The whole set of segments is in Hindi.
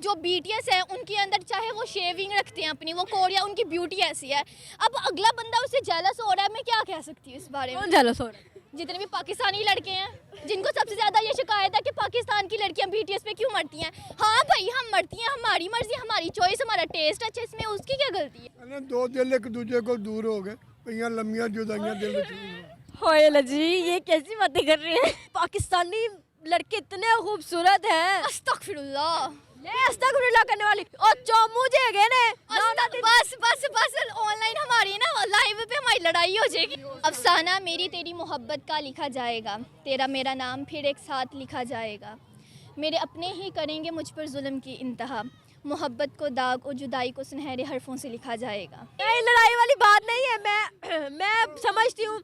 जो BTS है उनके अंदर चाहे वो शेविंग रखते हैं अपनी, वो कोरिया, उनकी ब्यूटी ऐसी है। अब अगला बंदा उससे जेलस हो रहा है, मैं क्या कह सकती हूँ इस बारे में। कौन जेलस हो रहा है? जितने भी पाकिस्तानी लड़के हैं जिनको सबसे ज़्यादा ये शिकायत है कि पाकिस्तान की लड़कियां BTS पे क्यों मरती हैं। हाँ भाई, हम मरती हैं, हमारी मर्जी, हमारी चॉइस, हमारा टेस्ट अच्छा, इसमें उसकी क्या गलती है। कहने दो दिल एक दूजे को दूर हो गए, पईयां लम्बियां जुदाइयां दिल विच नहीं हो। होए लजी, ये कैसी बातें कर रही हैं? पाकिस्तानी लड़के इतने खूबसूरत हैं। अस्तगफिरुल्लाह, ये अस्तगफिरुल्लाह करने वाली और चौमू जे गए ने। बस बस बस, ऑनलाइन हमारी ना लाइव पे हमारी लड़ाई हो जाएगी। अफसाना मेरी तेरी मोहब्बत का लिखा जाएगा, तेरा मेरा नाम फिर एक साथ लिखा जाएगा। मेरे अपने ही करेंगे मुझ पर जुल्म की इंतहा, मोहब्बत को दाग और जुदाई को सुनहरे हरफों से लिखा जाएगा। नहीं, लड़ाई वाली बात नहीं है। मैं समझती हूँ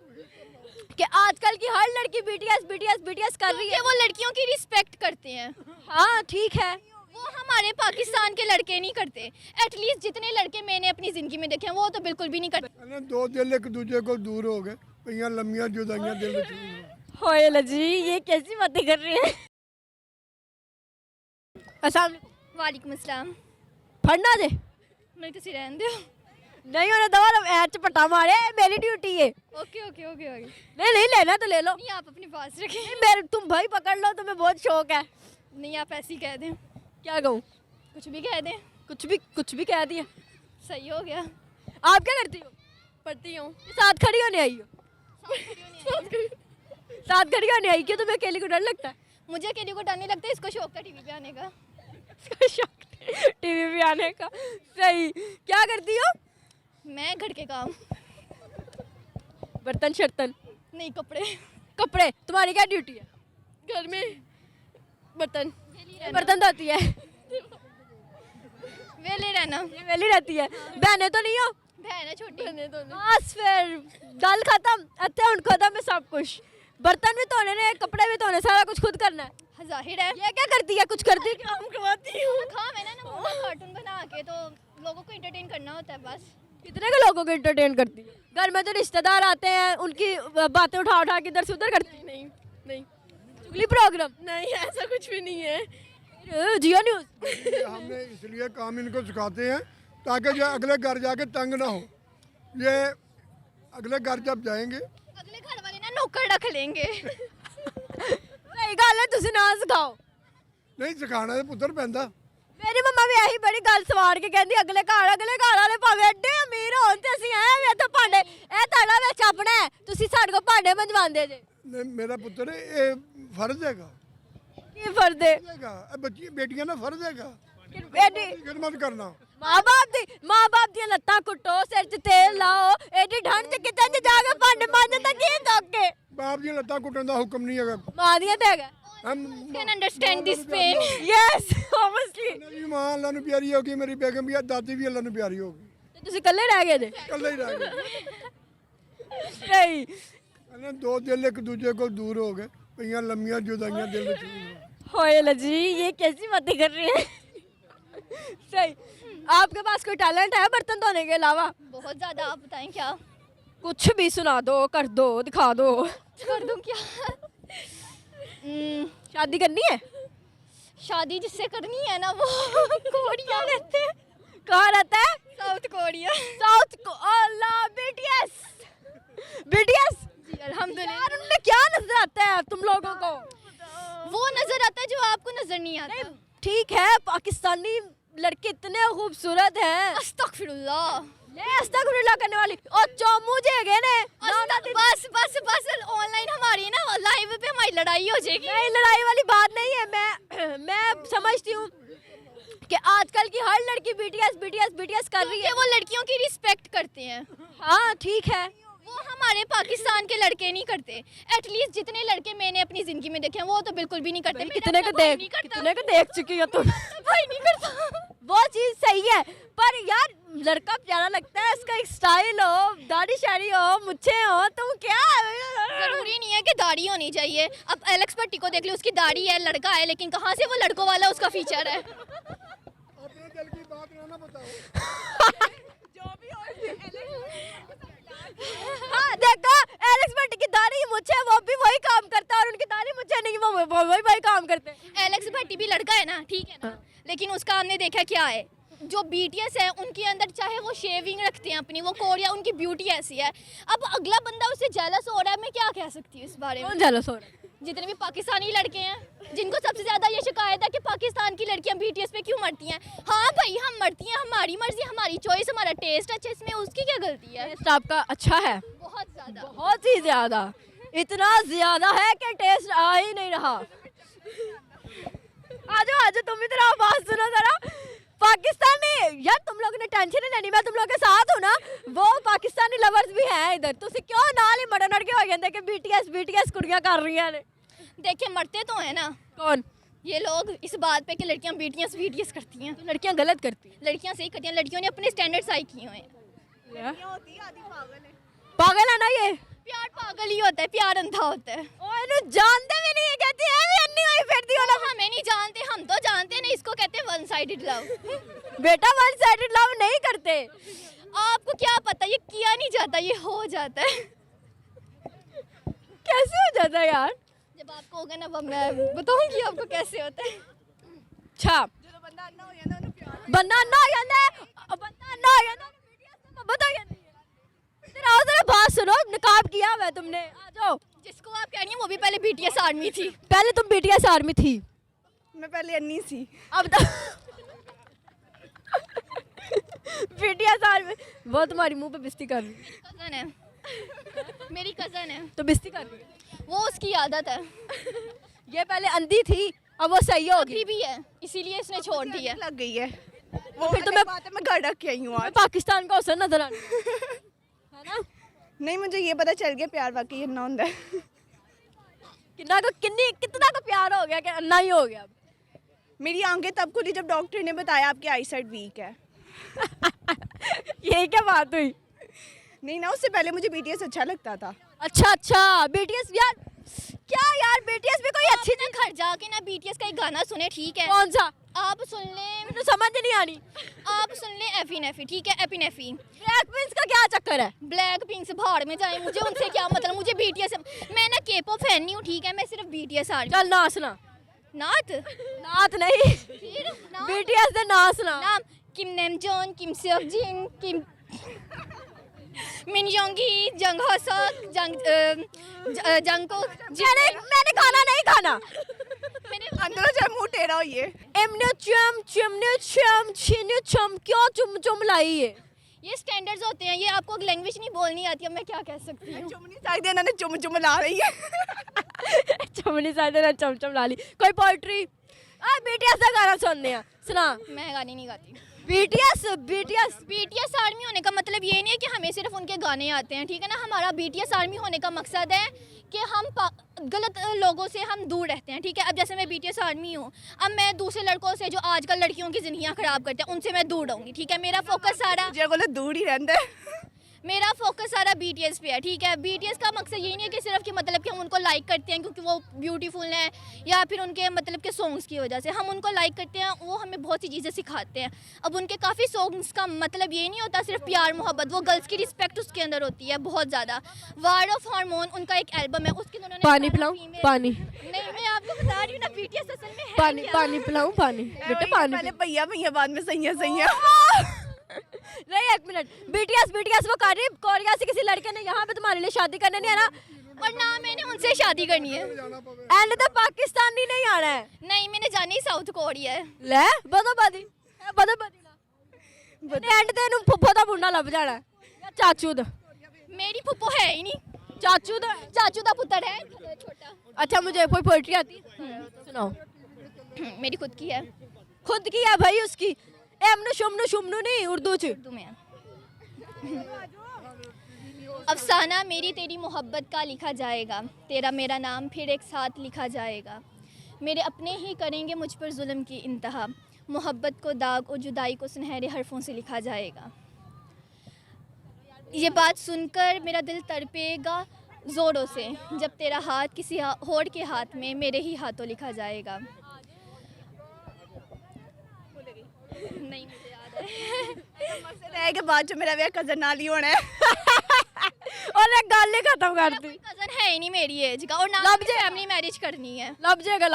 कि आजकल की हर लड़की BTS कर रही है। वो लड़कियों की रिस्पेक्ट करते हैं। हाँ ठीक है, वो हमारे पाकिस्तान के लड़के नहीं करते। एटलीस्ट जितने लड़के मैंने अपनी ज़िंदगी में देखे हैं वो तो बिल्कुल भी नहीं करते। कहने दो दिल एक दूजे को दूर हो गए, पईयां लम्बियां जुदाइयां दिल विच नहीं हो। होए लजी, ये कैसी बातें कर रही हैं? अस्सलाम वालेकुम अस्सलाम। फड़ना जे मैं तुसी रहन दो। नहीं होने दवा ऐड पट्टा मारे, मेरी ड्यूटी है। Okay okay okay okay. नहीं लेना तो ले लो। नहीं, आप अपने पास रखें। नहीं, मेरे तुम भाई पकड़ लो, तुम्हें बहुत शौक है। नहीं, आप ऐसे ही कह दें, क्या कहूँ? कुछ भी कह दें, कुछ भी कह दिया। सही हो गया। आप क्या करती हो? पढ़ती हूँ। साथ खड़ी होने आई हो? साथ खड़ी होने आई, क्यों तुम्हें अकेले को डर लगता है? मुझे अकेले को डर नहीं लगता, इसको शौक था टीवी पे आने का। टीवी पे आने का। सही। क्या करती हो? मैं घर के काम। बर्तन शर्तन? नहीं, कपड़े। कपड़े? तुम्हारी क्या ड्यूटी है? घर में बर्तन। बर्तन धोती है? वेले रहना। ये वेली रहती है। बहने तो नहीं हो? बहन है छोटी। बस फिर गल खत्म, अत्ते हुन खत्म है सब कुछ। बर्तन भी धोने ने, कपड़े भी धोने, सारा कुछ खुद करना है। जाहिर है। ये क्या करती है? कुछ करती है? काम करवाती हूँ। काम है ना कार्टून बना के, तो लोगों को एंटरटेन करना होता है बस। कितने के लोगों को एंटरटेन करती है? घर में तो रिश्तेदार आते हैं, उनकी बातें उठा उठा के इधर से उधर करती है। नहीं नहीं चुगली प्रोग्राम? नहीं, ऐसा कुछ भी नहीं है। जियो न्यूज़। ये हमने इसलिए काम इनको सिखाते हैं ताकि जो अगले घर जाके तंग ना हो। ये अगले घर जब जाएंगे, अगले घर वाले ना नौकर रख लेंगे। सही गल है, तुसी ना सिखाओ। नहीं सिखाना है पुत्र पैंदा। मेरी मम्मा भी यही बड़ी गल सवार के कहती अगले घर वाले भावे एडे अमीर होन ते ਅਸੀਂ ਐਵੇਂ ਤਾਂ ਭਾਂਡੇ ਇਹ ਤੁਹਾਡਾ ਵਿੱਚ ਆਪਣਾ ਹੈ, ਤੁਸੀਂ ਸਾਡੇ ਕੋਲ ਭਾਂਡੇ ਮੰਜਵਾਉਂਦੇ ਜੇ। नहीं मेरा पुत्र ये फर्ज हैगा, ਕੀ ਫਰਜ਼ ਹੈ? बच्ची बेटियां ना फर्ज हैगा ਐਡੀ खिदमत करना। ਮਾਂ ਬਾਪ ਦੀਆਂ ਲੱਤਾਂ ਕੁੱਟੋ, ਸਿਰ 'ਚ ਤੇਲ ਲਾਓ, ਐਡੀ ਠੰਡ 'ਚ ਕਿਤੇ ਚ ਜਾ ਕੇ ਭਾਂਡੇ ਮਾਂਜਣ ਦਾ ਕੀ ਧੋਕੇ? बाप दी लत्ता कुटन का हुक्म नहीं हैगा। ਮਾਂ ਦੀਆਂ ਤੇ ਹੈਗਾ। हम can understand this pain. Yes obviously. मेरी मां अल्लाह नु प्यारी होगी, मेरी बेगम भी है, दादी भी अल्लाह नु प्यारी होगी। ਤੇ ਤੁਸੀਂ ਇਕੱਲੇ ਰਹਿ ਗਏ ਜੇ? कल ही रह गए। ਸਹੀ। कहने दो दिल एक दूजे को दूर हो गए, पईयां लम्बियां जुदाइयां दिल विच नहीं हो। होए लजी, ये कैसी बातें कर रही हैं? सही। आपके पास कोई टैलेंट है बर्तन धोने के अलावा? बहुत ज़्यादा। आप बताएं क्या कुछ भी सुना दो, कर दो, दिखा दो। कर दूं क्या? शादी करनी है? शादी जिससे करनी है ना वो कोरिया रहते हैं। कहाँ रहता है? South Korea. साउथ को अल्लाह BTS जी अल्हम्दुलिल्लाह। यार उनमें क्या नजर आता है तुम लोगों को? वो नजर आता है जो आपको नजर नहीं आता। ठीक है, पाकिस्तानी लड़के इतने खूबसूरत हैं। अस्तगफिरुल्लाह। ये अस्तगफिरुल्लाह करने वाली और चौमू जे गए ने। बस बस बस, ऑनलाइन हमारी ना लाइव पे हमारी लड़ाई हो जाएगी। नहीं, लड़ाई वाली बात नहीं है। मैं समझती हूँ कि आजकल की हर लड़की BTS कर रही है। वो लड़कियों की रिस्पेक्ट करते हैं। हाँ ठीक है। वो हमारे पाकिस्तान के लड़के नहीं करते। एटलीस्ट जितने लड़के मैंने अपनी जिंदगी में देखे हैं वो तो बिल्कुल भी नहीं करते। कितने को देख चुकी हो तुम? भाई नहीं करता। वो चीज सही है, पर यार लड़का प्यारा लगता है, इसका एक स्टाइल हो, दाढ़ी शाड़ी हो, मुच्छे हो, तुम क्या? जरूरी नहीं है कि दाढ़ी होनी चाहिए। अब एलेक्स भट्टी को देख लो, उसकी दाढ़ी है, लड़का है, लेकिन कहाँ से वो लड़कों वाला उसका फीचर है। अपने दिल की बात ना बताओ। जो भी हो हाँ देखो, एलेक्स भट्टी की दाढ़ी मुझे वो भी वही काम करता है और उनकी दाढ़ी मुझे नहीं, वो वही काम करते हैं। एलेक्स भट्टी भी लड़का है ना, ठीक है ना, लेकिन उसका हमने देखा क्या है, जो BTS है उनके अंदर चाहे वो शेविंग रखते हैं अपनी, वो कोरिया, उनकी ब्यूटी ऐसी है। अब अगला बंदा उससे जेलस हो रहा है, मैं क्या कह सकती हूँ इस बारे में। कौन जेलस हो रहा है? जितने भी पाकिस्तानी लड़के हैं जिनको सबसे ज़्यादा ये शिकायत है कि पाकिस्तान की लड़कियां BTS पे क्यों मरती हैं। हाँ भाई, हम मरती हैं, हमारी मर्जी, हमारी चॉइस, हमारा टेस्ट अच्छा, इसमें उसकी क्या गलती है। टेस्ट आपका अच्छा है, बहुत ज़्यादा। बहुत ही ज्यादा, इतना ज्यादा है कि टेस्ट आ ही नहीं रहा। आजो आजो, तुम इधर आओ, बात सुनो जरा। पाकिस्तानी यार, तुम लोगों ने टेंशन नहीं लेनी, मैं तुम लोग के साथ हूं ना। वो पाकिस्तानी लवर्स भी हैं इधर, तुसी क्यों नाल ही मड़न अड़के हो जांदे कि BTS कुड़ियां कर रही हैं ने। देखिए मरते तो है ना कौन? ये लोग इस बात पे कि लड़कियां BTS करती हैं। तो लड़कियां गलत करती हैं। लड़कियां सही करती हैं, लड़कियों ने अपने स्टैंडर्ड्स हाई किए हुए हैं। पागल है ना ये। प्यार पागल ही होता है, प्यार अंधा होता है। ओ इन्हें जानते भी नहीं है, कहती है भी अन्नी हुई फिरती हो ना। हमें नहीं जानते, हम तो जानते नहीं, इसको कहते हैं वन साइडेड लव। बेटा वन साइडेड लव नहीं करते। आपको क्या पता, ये किया नहीं जाता, ये हो जाता है। कैसे हो जाता है यार? जब आपको होगा ना, वो मैं बताऊंगी आपको कैसे होता है। अच्छा, बंदा अन्ना हो जाता है, बंदा अन्ना हो जाता है, मोहब्बत हो जाती है। इधर आओ जरा, बात सुनो, निकाब किया हुआ है तुमने, आ जाओ। जिसको आप कह रही हैं वो भी पहले BTS आर्मी थी। पहले तुम BTS आर्मी थी, मैं पहले अन्नी थी। अब तो BTS आर्मी। वो तुम्हारी मुंह पे बिस्ती कर रही है। कज़न है, मेरी कज़न है, तो बिस्ती कर रही है। वो उसकी आदत है। ये पहले अंधी थी, अब वो सही होगी। अभी भी है, इसीलिए इसने छोड़ दी है। लग गई है वो फिर तुम्हें बात है, मैं घर रख के आई हूँ आज। पाकिस्तान का अवसर नजर आना है ना। नहीं, मुझे ये पता चल गया प्यार वाकई इतना होता है। कितना का प्यार हो गया कि अन्ना ही हो गया। मेरी आंखें तब खुली जब डॉक्टर ने बताया आपकी आई साइड वीक है। यही क्या बात हुई? नहीं ना, उससे पहले मुझे BTS अच्छा लगता था। अच्छा BTS यार, क्या यार, BTS भी कोई अच्छी ना घर जाके ना BTS का एक गाना सुने, ठीक है? कौन सा? आप सुन लें, मुझे समझ नहीं आनी। आप सुन लें एफी नेफी, ठीक है? AP nephew. ब्लैकपिंक का क्या चक्कर है? ब्लैक पिंक से भाड़ में जाए, मुझे उनसे क्या मतलब, मुझे BTS, मैं ना K-pop फैन नहीं हूँ, ठीक है? मैं सिर्फ BTS आर्मी। चल नाचना। नात नात नहीं, फिर नाम BTS दे नाचना। नाम किम नेमजोन, किम सेokjin, किम मिनयोंगी, जंग होसक, जंगकोक। मैंने खाना नहीं खाना। अंदर जाए मुंह टेढ़ा हो ये। एमने चम चिमने चम छिने चम, क्यों चुम चुम लाई है? ये स्टैंडर्ड्स होते हैं, ये आपको लैंग्वेज नहीं बोलनी आती, अब मैं क्या कह सकती हूँ। चुमनी चाहिए, इन्होंने चुम चुम ला रही है। चमनी साइड ना चम चम ला ली। कोई पोएट्री? आ BTS का गाना सुनने हैं, सुना। मैं गाने नहीं गाती। BTS आर्मी होने का मतलब ये नहीं है कि हमें सिर्फ उनके गाने आते हैं, ठीक है ना? हमारा BTS आर्मी होने का मकसद है कि हम गलत लोगों से हम दूर रहते हैं, ठीक है? अब जैसे मैं BTS आर्मी हूँ, अब मैं दूसरे लड़कों से जो आजकल लड़कियों की ज़िंदगियाँ ख़राब करते हैं उनसे मैं दूर रहूँगी, ठीक है? मेरा फोकस सारा BTS पे है, ठीक है? BTS का मकसद यही नहीं है कि सिर्फ कि मतलब कि हम उनको लाइक करते हैं क्योंकि वो ब्यूटीफुल हैं या फिर उनके मतलब के सॉन्ग्स की वजह से हम उनको लाइक करते हैं, वो हमें बहुत सी चीज़ें सिखाते हैं। अब उनके काफ़ी सॉन्ग्स का मतलब ये नहीं होता सिर्फ प्यार मोहब्बत, वो गर्ल्स की रिस्पेक्ट उसके अंदर होती है बहुत ज़्यादा। वार्ड ऑफ हार्मोन उनका एक एल्बम है, उसके उन्होंने पानी पिलाऊं? पानी नहीं, मैं आपको बता रही हूँ ना, BTS असल में है पानी क्या? पानी पिलाऊं? पानी बेटा पानी पहले भैया भैया, बाद में सैया सैया। नहीं, एक मिनट। BTS वो कर रही कोरिया से किसी लड़के ने यहाँ पे तुम्हारे लिए शादी करने नहीं आना, और ना मैंने उनसे शादी करनी है। एंड तो पाकिस्तानी नहीं आना है। नहीं, मैंने जानी साउथ कोरिया है। ले बदो बदी ना एंड ते नु फुफ्फो दा मुंडा लभ जाना है या चाचू दा। मेरी फुप्पो है ही नहीं। चाचू दा पुत्र है छोटा। अच्छा, मुझे कोई पोएट्री आती सुनाओ। मेरी खुद की है। खुद की है भाई, उसकी एमनु शुमनु शुमनु नहीं, उर्दू च। उर्दू में है। अफसाना मेरी तेरी मोहब्बत का लिखा जाएगा, तेरा मेरा नाम फिर एक साथ लिखा जाएगा। मेरे अपने ही करेंगे मुझ पर जुल्म की इंतहा, मोहब्बत को दाग और जुदाई को सुनहरे हरफों से लिखा जाएगा। ये बात सुनकर मेरा दिल तड़पेगा ज़ोरों से, जब तेरा हाथ किसी होड़ के हाथ में मेरे ही हाथों लिखा जाएगा। नहीं, मुझे याद है। मकसद है कि बाद जो मेरा ब्याह कजन नाल ही होना है। और एक गल ही खत्म कर दी। कोई कज़न है ही नहीं मेरी एज का, और ना लब मुझे फैमिली मैरिज करनी है। लब जाएगा